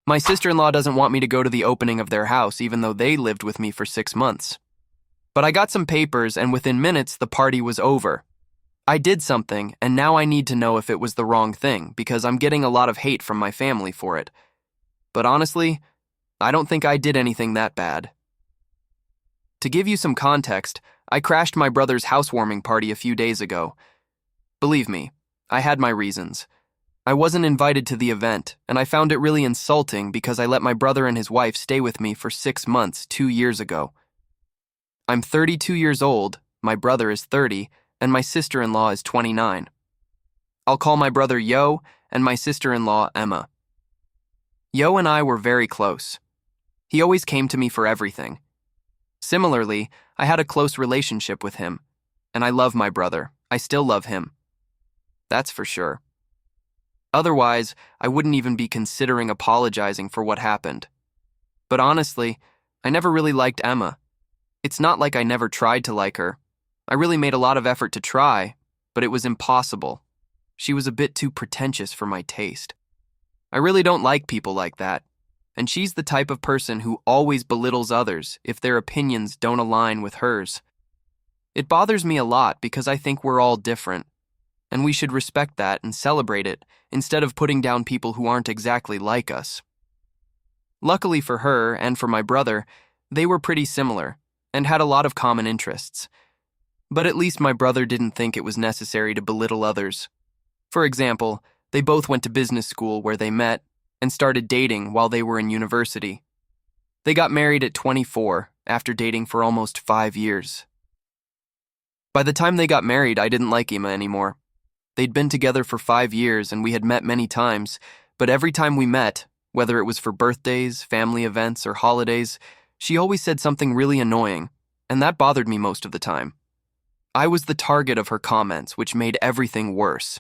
My sister-in-law doesn't want me to go to the opening of their house, even though they lived with me for 6 months. But I got some papers, and within minutes, the party was over. I did something, and now I need to know if it was the wrong thing, because I'm getting a lot of hate from my family for it. But honestly, I don't think I did anything that bad. To give you some context, I crashed my brother's housewarming party a few days ago. Believe me, I had my reasons. I wasn't invited to the event, and I found it really insulting because I let my brother and his wife stay with me for 6 months 2 years ago. I'm 32 years old, my brother is 30, and my sister-in-law is 29. I'll call my brother Yo and my sister-in-law Emma. Yo and I were very close. He always came to me for everything. Similarly, I had a close relationship with him, and I love my brother. I still love him. That's for sure. Otherwise, I wouldn't even be considering apologizing for what happened. But honestly, I never really liked Emma. It's not like I never tried to like her. I really made a lot of effort to try, but it was impossible. She was a bit too pretentious for my taste. I really don't like people like that, and she's the type of person who always belittles others if their opinions don't align with hers. It bothers me a lot because I think we're all different, and we should respect that and celebrate it instead of putting down people who aren't exactly like us. Luckily for her and for my brother, they were pretty similar and had a lot of common interests. But at least my brother didn't think it was necessary to belittle others. For example, they both went to business school where they met and started dating while they were in university. They got married at 24 after dating for almost 5 years. By the time they got married, I didn't like Emma anymore. They'd been together for 5 years and we had met many times, but every time we met, whether it was for birthdays, family events, or holidays, she always said something really annoying, and that bothered me most of the time. I was the target of her comments, which made everything worse.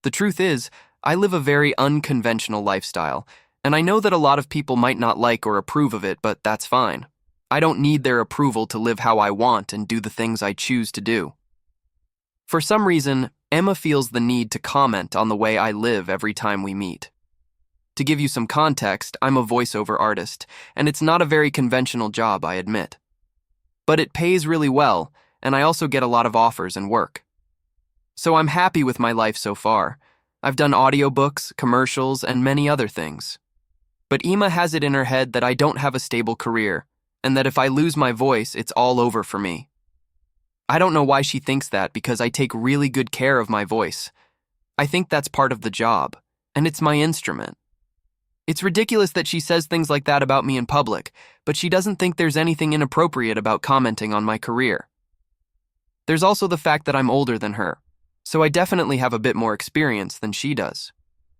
The truth is, I live a very unconventional lifestyle, and I know that a lot of people might not like or approve of it, but that's fine. I don't need their approval to live how I want and do the things I choose to do. For some reason, Emma feels the need to comment on the way I live every time we meet. To give you some context, I'm a voiceover artist, and it's not a very conventional job, I admit. But it pays really well, and I also get a lot of offers and work. So I'm happy with my life so far. I've done audiobooks, commercials, and many other things. But Emma has it in her head that I don't have a stable career, and that if I lose my voice, it's all over for me. I don't know why she thinks that because I take really good care of my voice. I think that's part of the job, and it's my instrument. It's ridiculous that she says things like that about me in public, but she doesn't think there's anything inappropriate about commenting on my career. There's also the fact that I'm older than her, so I definitely have a bit more experience than she does.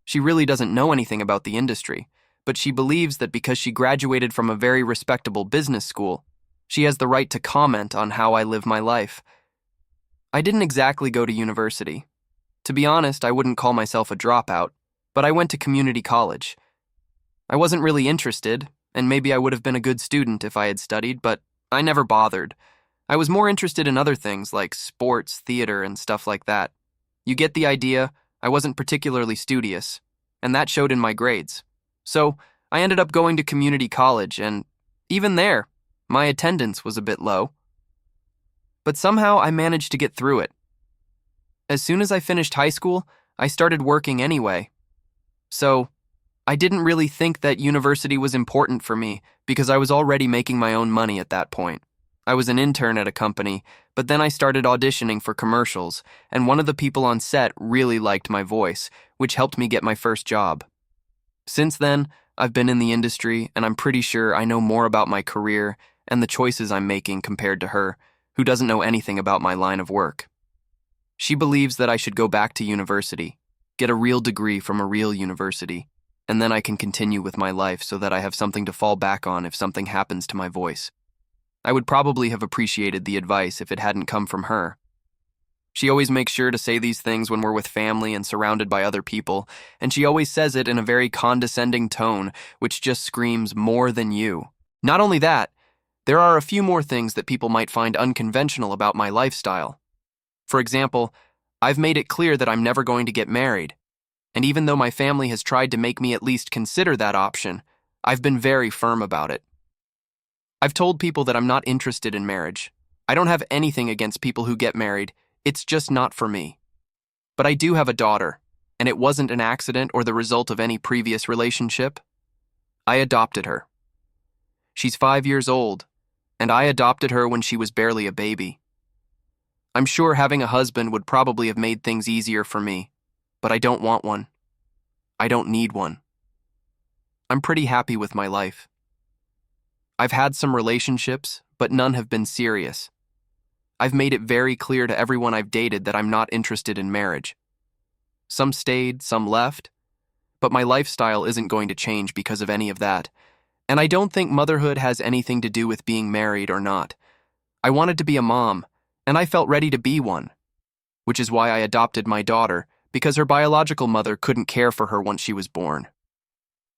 She really doesn't know anything about the industry, but she believes that because she graduated from a very respectable business school, she has the right to comment on how I live my life. I didn't exactly go to university. To be honest, I wouldn't call myself a dropout, but I went to community college. I wasn't really interested, and maybe I would have been a good student if I had studied, but I never bothered. I was more interested in other things like sports, theater, and stuff like that. You get the idea. I wasn't particularly studious, and that showed in my grades. So I ended up going to community college, and even there, my attendance was a bit low. But somehow I managed to get through it. As soon as I finished high school, I started working anyway. So I didn't really think that university was important for me because I was already making my own money at that point. I was an intern at a company, but then I started auditioning for commercials, and one of the people on set really liked my voice, which helped me get my first job. Since then, I've been in the industry, and I'm pretty sure I know more about my career and the choices I'm making compared to her, who doesn't know anything about my line of work. She believes that I should go back to university, get a real degree from a real university, and then I can continue with my life so that I have something to fall back on if something happens to my voice. I would probably have appreciated the advice if it hadn't come from her. She always makes sure to say these things when we're with family and surrounded by other people, and she always says it in a very condescending tone, which just screams more than you. Not only that, there are a few more things that people might find unconventional about my lifestyle. For example, I've made it clear that I'm never going to get married. And even though my family has tried to make me at least consider that option, I've been very firm about it. I've told people that I'm not interested in marriage. I don't have anything against people who get married, it's just not for me. But I do have a daughter, and it wasn't an accident or the result of any previous relationship. I adopted her. She's 5 years old, and I adopted her when she was barely a baby. I'm sure having a husband would probably have made things easier for me, but I don't want one. I don't need one. I'm pretty happy with my life. I've had some relationships, but none have been serious. I've made it very clear to everyone I've dated that I'm not interested in marriage. Some stayed, some left, but my lifestyle isn't going to change because of any of that. And I don't think motherhood has anything to do with being married or not. I wanted to be a mom, and I felt ready to be one, which is why I adopted my daughter, because her biological mother couldn't care for her once she was born.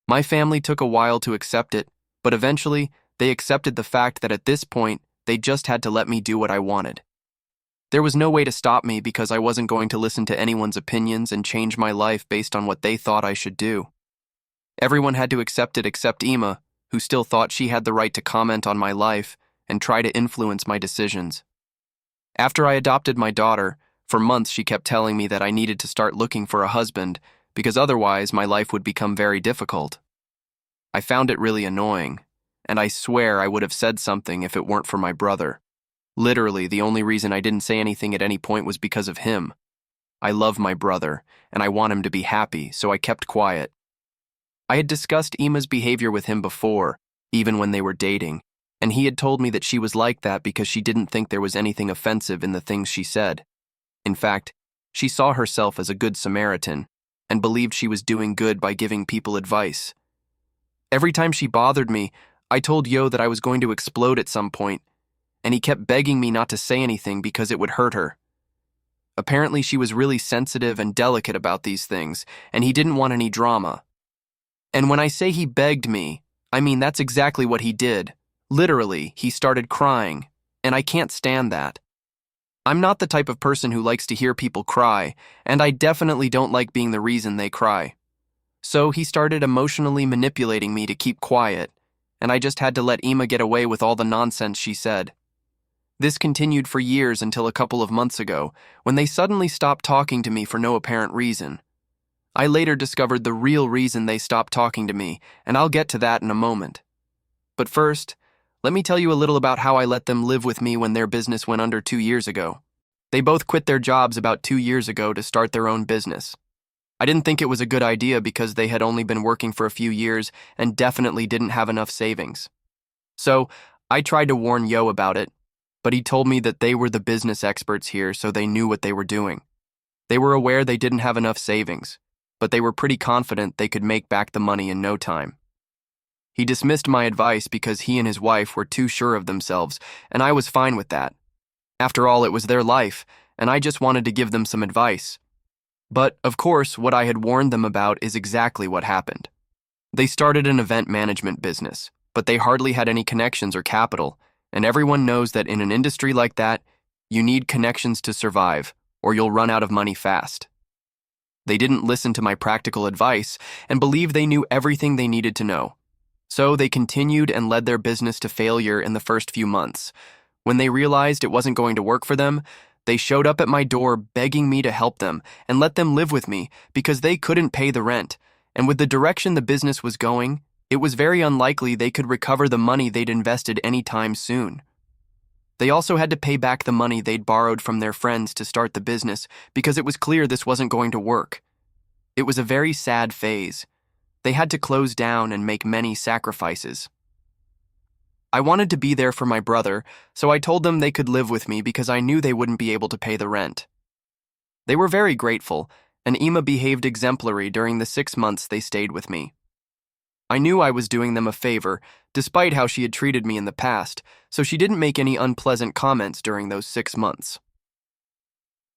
My family took a while to accept it, but eventually they accepted the fact that at this point, they just had to let me do what I wanted. There was no way to stop me because I wasn't going to listen to anyone's opinions and change my life based on what they thought I should do. Everyone had to accept it except Emma, who still thought she had the right to comment on my life and try to influence my decisions. After I adopted my daughter, for months she kept telling me that I needed to start looking for a husband because otherwise my life would become very difficult. I found it really annoying, and I swear I would have said something if it weren't for my brother. Literally, the only reason I didn't say anything at any point was because of him. I love my brother, and I want him to be happy, so I kept quiet. I had discussed Emma's behavior with him before, even when they were dating, and he had told me that she was like that because she didn't think there was anything offensive in the things she said. In fact, she saw herself as a good Samaritan and believed she was doing good by giving people advice. Every time she bothered me, I told Yo that I was going to explode at some point, and he kept begging me not to say anything because it would hurt her. Apparently, she was really sensitive and delicate about these things, and he didn't want any drama. And when I say he begged me, I mean that's exactly what he did. Literally, he started crying, and I can't stand that. I'm not the type of person who likes to hear people cry, and I definitely don't like being the reason they cry. So he started emotionally manipulating me to keep quiet, and I just had to let Emma get away with all the nonsense she said. This continued for years until a couple of months ago, when they suddenly stopped talking to me for no apparent reason. I later discovered the real reason they stopped talking to me, and I'll get to that in a moment. But first, let me tell you a little about how I let them live with me when their business went under 2 years ago. They both quit their jobs about 2 years ago to start their own business. I didn't think it was a good idea because they had only been working for a few years and definitely didn't have enough savings. So, I tried to warn Yo about it, but he told me that they were the business experts here, so they knew what they were doing. They were aware they didn't have enough savings, but they were pretty confident they could make back the money in no time. He dismissed my advice because he and his wife were too sure of themselves, and I was fine with that. After all, it was their life, and I just wanted to give them some advice. But, of course, what I had warned them about is exactly what happened. They started an event management business, but they hardly had any connections or capital, and everyone knows that in an industry like that, you need connections to survive, or you'll run out of money fast. They didn't listen to my practical advice and believed they knew everything they needed to know. So they continued and led their business to failure in the first few months. When they realized it wasn't going to work for them, they showed up at my door begging me to help them and let them live with me because they couldn't pay the rent. And with the direction the business was going, it was very unlikely they could recover the money they'd invested anytime soon. They also had to pay back the money they'd borrowed from their friends to start the business because it was clear this wasn't going to work. It was a very sad phase. They had to close down and make many sacrifices. I wanted to be there for my brother, so I told them they could live with me because I knew they wouldn't be able to pay the rent. They were very grateful, and Emma behaved exemplary during the 6 months they stayed with me. I knew I was doing them a favor, despite how she had treated me in the past, so she didn't make any unpleasant comments during those 6 months.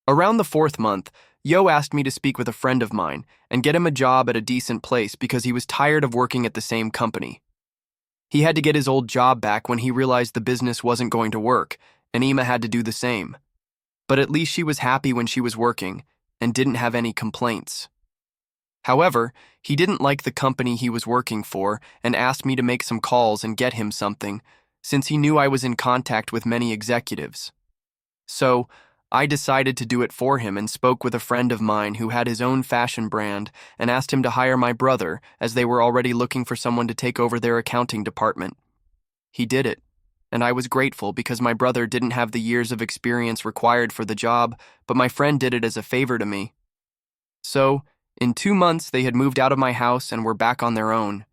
Around the 4th month, Yo asked me to speak with a friend of mine and get him a job at a decent place because he was tired of working at the same company. He had to get his old job back when he realized the business wasn't going to work, and Emma had to do the same. But at least she was happy when she was working and didn't have any complaints. However, he didn't like the company he was working for and asked me to make some calls and get him something, since he knew I was in contact with many executives. So, I decided to do it for him and spoke with a friend of mine who had his own fashion brand and asked him to hire my brother, as they were already looking for someone to take over their accounting department. He did it, and I was grateful because my brother didn't have the years of experience required for the job, but my friend did it as a favor to me. So, in 2 months, they had moved out of my house and were back on their own.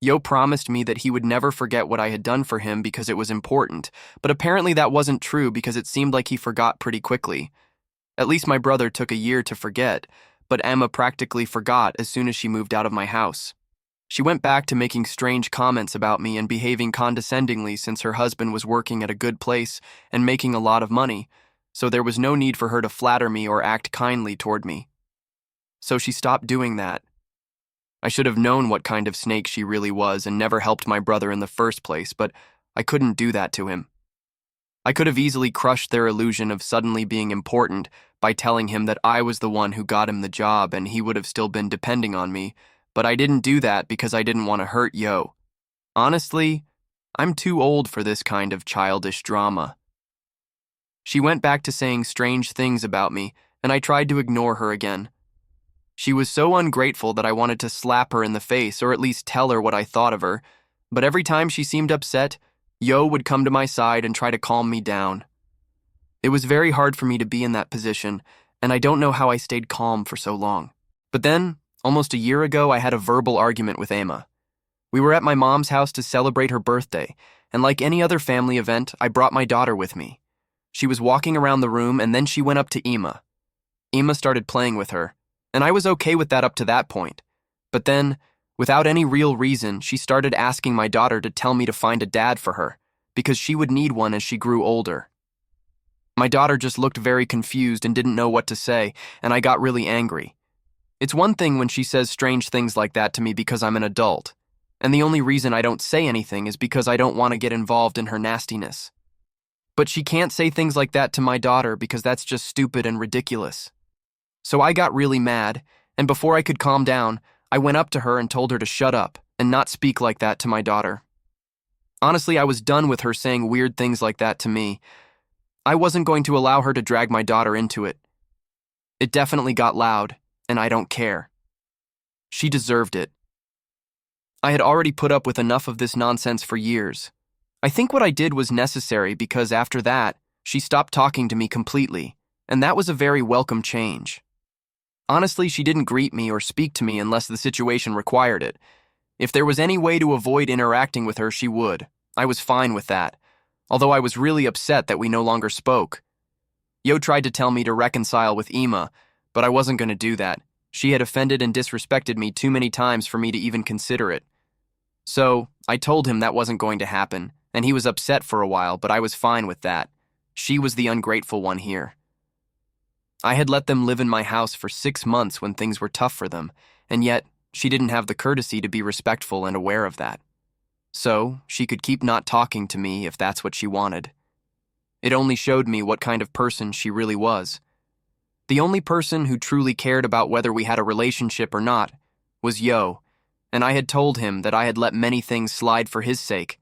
Yo promised me that he would never forget what I had done for him because it was important, but apparently that wasn't true because it seemed like he forgot pretty quickly. At least my brother took a year to forget, but Emma practically forgot as soon as she moved out of my house. She went back to making strange comments about me and behaving condescendingly since her husband was working at a good place and making a lot of money, so there was no need for her to flatter me or act kindly toward me. So she stopped doing that. I should have known what kind of snake she really was and never helped my brother in the first place, but I couldn't do that to him. I could have easily crushed their illusion of suddenly being important by telling him that I was the one who got him the job and he would have still been depending on me, but I didn't do that because I didn't want to hurt Yo. Honestly, I'm too old for this kind of childish drama. She went back to saying strange things about me, and I tried to ignore her again. She was so ungrateful that I wanted to slap her in the face or at least tell her what I thought of her, but every time she seemed upset, Yo would come to my side and try to calm me down. It was very hard for me to be in that position, and I don't know how I stayed calm for so long. But then, almost a year ago, I had a verbal argument with Emma. We were at my mom's house to celebrate her birthday, and like any other family event, I brought my daughter with me. She was walking around the room, and then she went up to Emma. Emma started playing with her, and I was okay with that up to that point. But then, without any real reason, she started asking my daughter to tell me to find a dad for her, because she would need one as she grew older. My daughter just looked very confused and didn't know what to say, and I got really angry. It's one thing when she says strange things like that to me because I'm an adult, and the only reason I don't say anything is because I don't want to get involved in her nastiness. But she can't say things like that to my daughter because that's just stupid and ridiculous. So I got really mad, and before I could calm down, I went up to her and told her to shut up and not speak like that to my daughter. Honestly, I was done with her saying weird things like that to me. I wasn't going to allow her to drag my daughter into it. It definitely got loud, and I don't care. She deserved it. I had already put up with enough of this nonsense for years. I think what I did was necessary because after that, she stopped talking to me completely, and that was a very welcome change. Honestly, she didn't greet me or speak to me unless the situation required it. If there was any way to avoid interacting with her, she would. I was fine with that, although I was really upset that we no longer spoke. Yo tried to tell me to reconcile with Emma, but I wasn't going to do that. She had offended and disrespected me too many times for me to even consider it. So, I told him that wasn't going to happen, and he was upset for a while, but I was fine with that. She was the ungrateful one here. I had let them live in my house for 6 months when things were tough for them, and yet she didn't have the courtesy to be respectful and aware of that. So, she could keep not talking to me if that's what she wanted. It only showed me what kind of person she really was. The only person who truly cared about whether we had a relationship or not was Yo, and I had told him that I had let many things slide for his sake.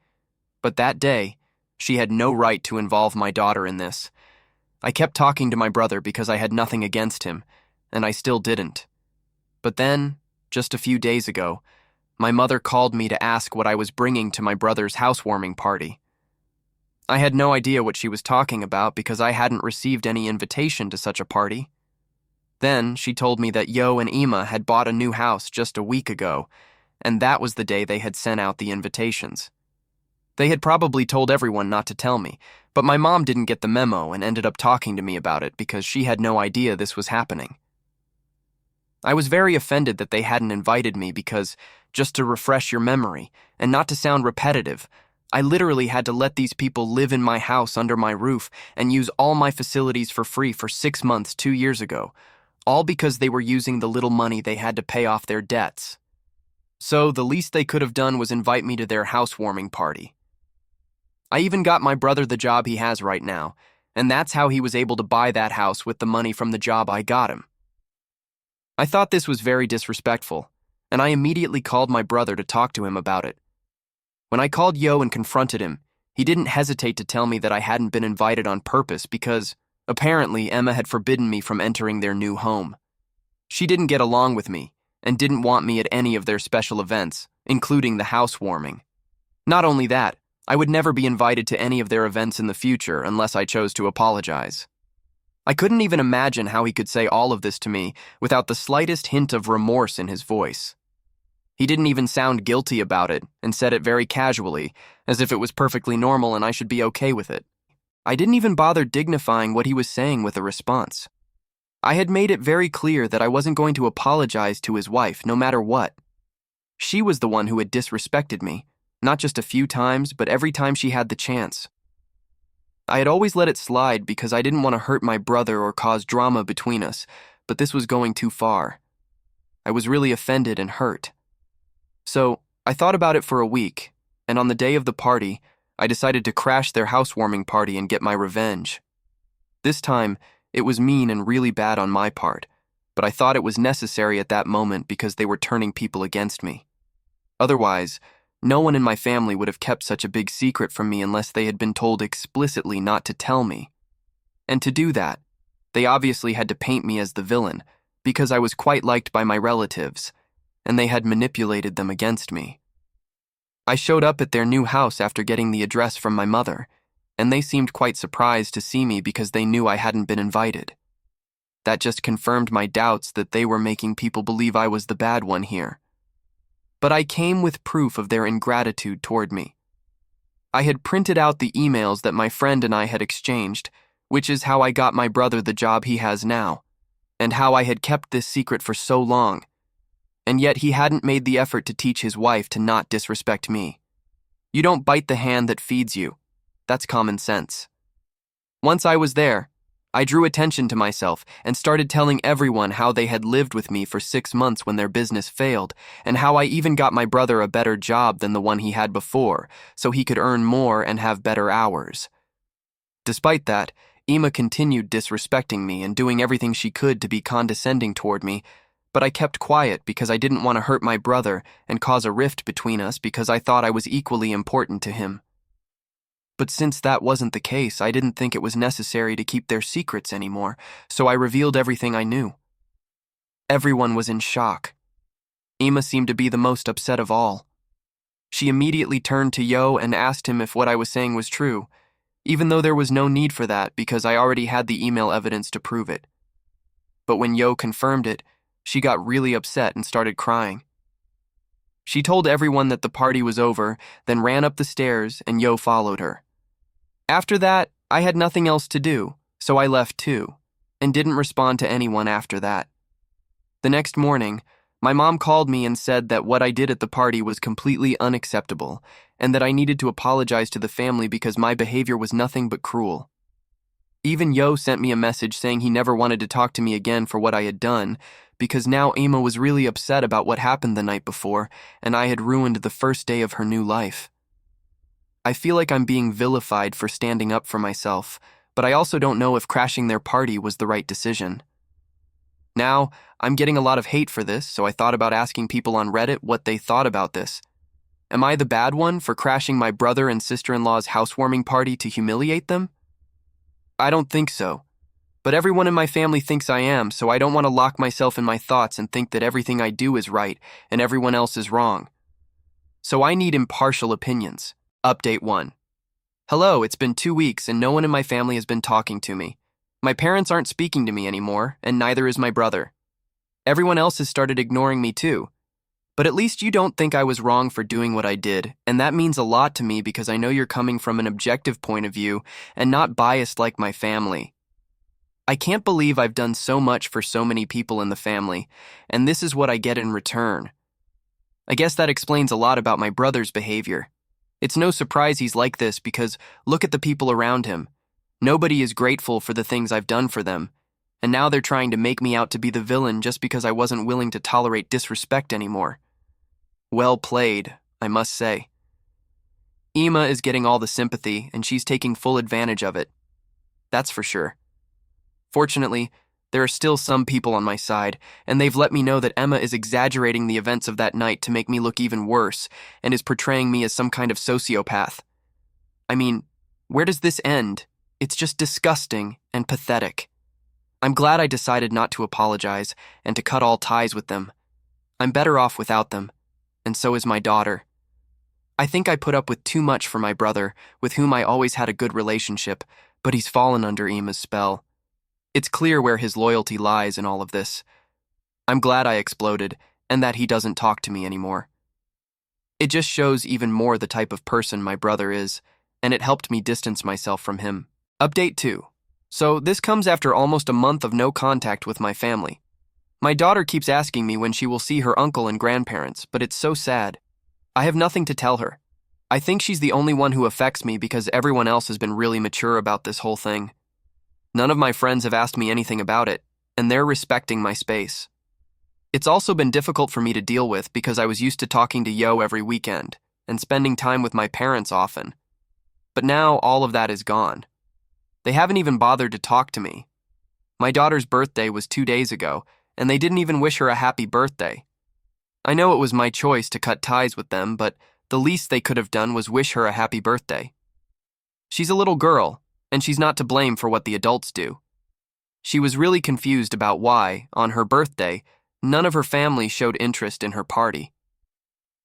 But that day, she had no right to involve my daughter in this. I kept talking to my brother because I had nothing against him, and I still didn't. But then, just a few days ago, my mother called me to ask what I was bringing to my brother's housewarming party. I had no idea what she was talking about because I hadn't received any invitation to such a party. Then she told me that Yo and Emma had bought a new house just a week ago, and that was the day they had sent out the invitations. They had probably told everyone not to tell me, but my mom didn't get the memo and ended up talking to me about it because she had no idea this was happening. I was very offended that they hadn't invited me because, just to refresh your memory, and not to sound repetitive, I literally had to let these people live in my house under my roof and use all my facilities for free for 6 months 2 years ago, all because they were using the little money they had to pay off their debts. So the least they could have done was invite me to their housewarming party. I even got my brother the job he has right now, and that's how he was able to buy that house with the money from the job I got him. I thought this was very disrespectful, and I immediately called my brother to talk to him about it. When I called Yo and confronted him, he didn't hesitate to tell me that I hadn't been invited on purpose because, apparently, Emma had forbidden me from entering their new home. She didn't get along with me and didn't want me at any of their special events, including the housewarming. Not only that, I would never be invited to any of their events in the future unless I chose to apologize. I couldn't even imagine how he could say all of this to me without the slightest hint of remorse in his voice. He didn't even sound guilty about it and said it very casually, as if it was perfectly normal and I should be okay with it. I didn't even bother dignifying what he was saying with a response. I had made it very clear that I wasn't going to apologize to his wife, no matter what. She was the one who had disrespected me, not just a few times, but every time she had the chance. I had always let it slide because I didn't want to hurt my brother or cause drama between us, but this was going too far. I was really offended and hurt. So, I thought about it for a week, and on the day of the party, I decided to crash their housewarming party and get my revenge. This time, it was mean and really bad on my part, but I thought it was necessary at that moment because they were turning people against me. Otherwise, no one in my family would have kept such a big secret from me unless they had been told explicitly not to tell me. And to do that, they obviously had to paint me as the villain, because I was quite liked by my relatives, and they had manipulated them against me. I showed up at their new house after getting the address from my mother, and they seemed quite surprised to see me because they knew I hadn't been invited. That just confirmed my doubts that they were making people believe I was the bad one here. But I came with proof of their ingratitude toward me. I had printed out the emails that my friend and I had exchanged, which is how I got my brother the job he has now, and how I had kept this secret for so long. And yet he hadn't made the effort to teach his wife to not disrespect me. You don't bite the hand that feeds you. That's common sense. Once I was there, I drew attention to myself and started telling everyone how they had lived with me for 6 months when their business failed, and how I even got my brother a better job than the one he had before, so he could earn more and have better hours. Despite that, Emma continued disrespecting me and doing everything she could to be condescending toward me, but I kept quiet because I didn't want to hurt my brother and cause a rift between us because I thought I was equally important to him. But since that wasn't the case, I didn't think it was necessary to keep their secrets anymore, so I revealed everything I knew. Everyone was in shock. Emma seemed to be the most upset of all. She immediately turned to Yo and asked him if what I was saying was true, even though there was no need for that because I already had the email evidence to prove it. But when Yo confirmed it, she got really upset and started crying. She told everyone that the party was over, then ran up the stairs and Yo followed her. After that, I had nothing else to do, so I left too, and didn't respond to anyone after that. The next morning, my mom called me and said that what I did at the party was completely unacceptable, and that I needed to apologize to the family because my behavior was nothing but cruel. Even Yo sent me a message saying he never wanted to talk to me again for what I had done, because now Emma was really upset about what happened the night before, and I had ruined the first day of her new life. I feel like I'm being vilified for standing up for myself, but I also don't know if crashing their party was the right decision. Now, I'm getting a lot of hate for this, so I thought about asking people on Reddit what they thought about this. Am I the bad one for crashing my brother and sister-in-law's housewarming party to humiliate them? I don't think so. But everyone in my family thinks I am, so I don't want to lock myself in my thoughts and think that everything I do is right and everyone else is wrong. So I need impartial opinions. Update 1. Hello, it's been 2 weeks and no one in my family has been talking to me. My parents aren't speaking to me anymore, and neither is my brother. Everyone else has started ignoring me too. But at least you don't think I was wrong for doing what I did, and that means a lot to me because I know you're coming from an objective point of view and not biased like my family. I can't believe I've done so much for so many people in the family, and this is what I get in return. I guess that explains a lot about my brother's behavior. It's no surprise he's like this because look at the people around him. Nobody is grateful for the things I've done for them, and now they're trying to make me out to be the villain just because I wasn't willing to tolerate disrespect anymore. Well played, I must say. Emma is getting all the sympathy, and she's taking full advantage of it. That's for sure. Fortunately, There are still some people on my side, and they've let me know that Emma is exaggerating the events of that night to make me look even worse and is portraying me as some kind of sociopath. I mean, where does this end? It's just disgusting and pathetic. I'm glad I decided not to apologize and to cut all ties with them. I'm better off without them, and so is my daughter. I think I put up with too much for my brother, with whom I always had a good relationship, but he's fallen under Emma's spell. It's clear where his loyalty lies in all of this. I'm glad I exploded, and that he doesn't talk to me anymore. It just shows even more the type of person my brother is, and it helped me distance myself from him. Update 2. So this comes after almost a month of no contact with my family. My daughter keeps asking me when she will see her uncle and grandparents, but it's so sad. I have nothing to tell her. I think she's the only one who affects me because everyone else has been really mature about this whole thing. None of my friends have asked me anything about it, and they're respecting my space. It's also been difficult for me to deal with because I was used to talking to Yo every weekend and spending time with my parents often. But now all of that is gone. They haven't even bothered to talk to me. My daughter's birthday was 2 days ago, and they didn't even wish her a happy birthday. I know it was my choice to cut ties with them, but the least they could have done was wish her a happy birthday. She's a little girl, and she's not to blame for what the adults do. She was really confused about why, on her birthday, none of her family showed interest in her party.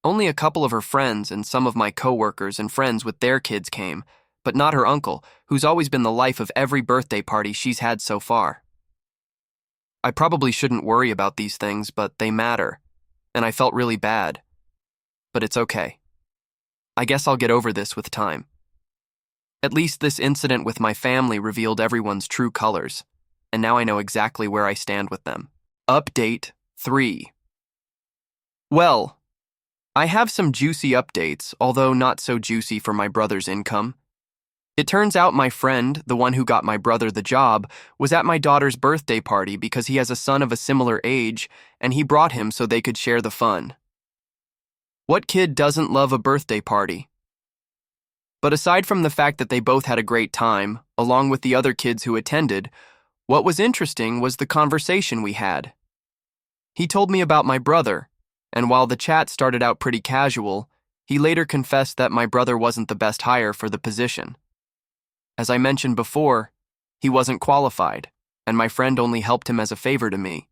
Only a couple of her friends and some of my coworkers and friends with their kids came, but not her uncle, who's always been the life of every birthday party she's had so far. I probably shouldn't worry about these things, but they matter, and I felt really bad. But it's okay. I guess I'll get over this with time. At least this incident with my family revealed everyone's true colors, and now I know exactly where I stand with them. Update 3. Well, I have some juicy updates, although not so juicy for my brother's income. It turns out my friend, the one who got my brother the job, was at my daughter's birthday party because he has a son of a similar age, and he brought him so they could share the fun. What kid doesn't love a birthday party? But aside from the fact that they both had a great time, along with the other kids who attended, what was interesting was the conversation we had. He told me about my brother, and while the chat started out pretty casual, he later confessed that my brother wasn't the best hire for the position. As I mentioned before, he wasn't qualified, and my friend only helped him as a favor to me.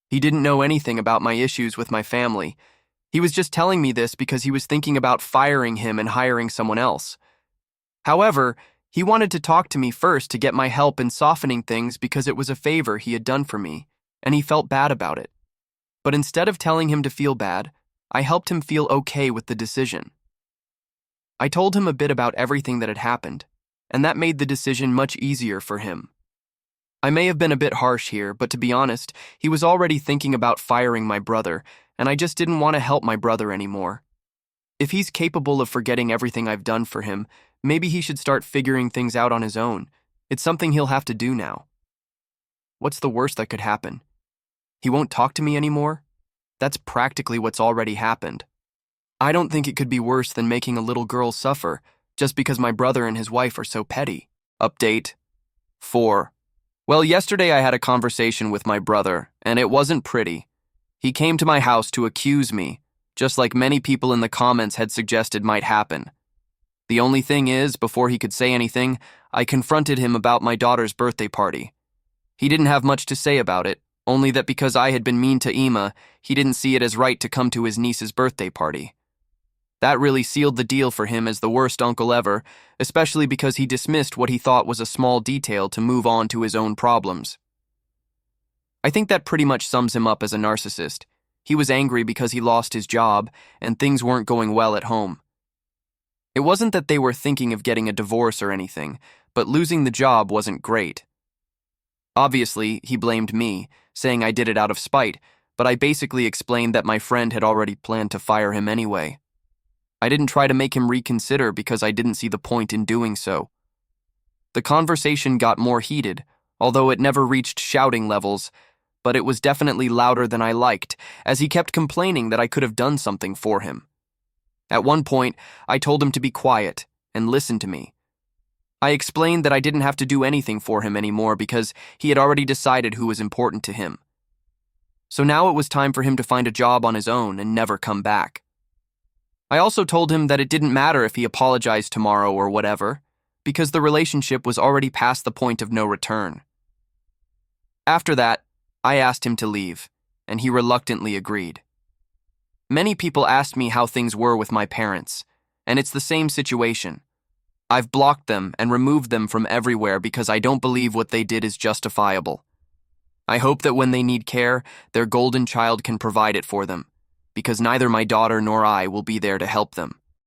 He didn't know anything about my issues with my family. He was just telling me this because he was thinking about firing him and hiring someone else. However, he wanted to talk to me first to get my help in softening things because it was a favor he had done for me, and he felt bad about it. But instead of telling him to feel bad, I helped him feel okay with the decision. I told him a bit about everything that had happened, and that made the decision much easier for him. I may have been a bit harsh here, but to be honest, he was already thinking about firing my brother, and I just didn't want to help my brother anymore. If he's capable of forgetting everything I've done for him, maybe he should start figuring things out on his own. It's something he'll have to do now. What's the worst that could happen? He won't talk to me anymore? That's practically what's already happened. I don't think it could be worse than making a little girl suffer just because my brother and his wife are so petty. Update 4. Well, yesterday I had a conversation with my brother, and it wasn't pretty. He came to my house to accuse me, just like many people in the comments had suggested might happen. The only thing is, before he could say anything, I confronted him about my daughter's birthday party. He didn't have much to say about it, only that because I had been mean to Emma, he didn't see it as right to come to his niece's birthday party. That really sealed the deal for him as the worst uncle ever, especially because he dismissed what he thought was a small detail to move on to his own problems. I think that pretty much sums him up as a narcissist. He was angry because he lost his job, and things weren't going well at home. It wasn't that they were thinking of getting a divorce or anything, but losing the job wasn't great. Obviously, he blamed me, saying I did it out of spite, but I basically explained that my friend had already planned to fire him anyway. I didn't try to make him reconsider because I didn't see the point in doing so. The conversation got more heated, although it never reached shouting levels, but it was definitely louder than I liked, as he kept complaining that I could have done something for him. At one point, I told him to be quiet and listen to me. I explained that I didn't have to do anything for him anymore because he had already decided who was important to him. So now it was time for him to find a job on his own and never come back. I also told him that it didn't matter if he apologized tomorrow or whatever, because the relationship was already past the point of no return. After that, I asked him to leave, and he reluctantly agreed. Many people asked me how things were with my parents, and it's the same situation. I've blocked them and removed them from everywhere because I don't believe what they did is justifiable. I hope that when they need care, their golden child can provide it for them, because neither my daughter nor I will be there to help them.